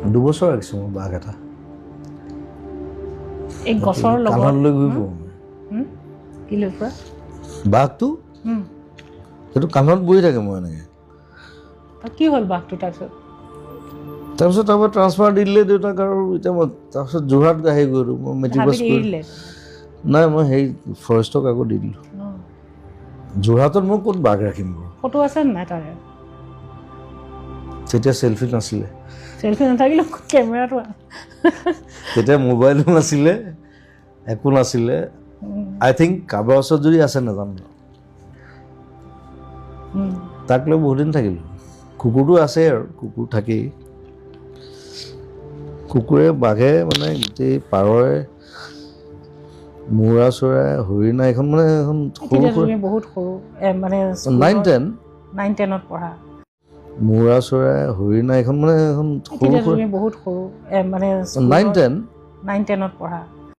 2 বছৰ ৰাখিছোঁ মই বাঘ এটা এই গছৰ লগত কাণলৈ গৈ পৰোঁ কি লৈ ফুৰা বাঘটো সেইটো কাণত বহি থাকে মই এনেকৈ কি হ'ল বাঘটো তাৰপিছত তাৰপৰা ট্ৰান্সফাৰ দি দিলে দেউতাক আৰু এতিয়া মই তাৰপিছত যোৰহাট আহি গ'লোঁ মই মেট্ৰিক পাছ কৰি নাই মই সেই ফৰেষ্টক আকৌ দি দিলোঁ যোৰহাটত মই ক'ত বাঘ ৰাখিম বাৰু ফটো আছে নাই তাৰে তেতিয়া চেল্ফি নাছিলে চেল্ফি নাথাকিলেও কেমেৰাটো তেতিয়া মোবাইলো নাছিলে একো নাছিলে আই থিংক কাৰোবাৰ ওচৰত যদি আছে নাজানো তাক লৈ বহুত দিন থাকিলোঁ কুকুৰটো আছে আৰু কুকুৰ থাকেই কুকুৰে বাঘে মানে গোটেই পাৰৰে মূৰা চৰাই হৰিণা এখন মানে এখন বহুত সৰু মানে 9-10 9-10ত পঢ়া মূৰা চৰাই হৰিণা এখন মানে এখন বহুত সৰু মানে 9-10 9-10ত পঢ়া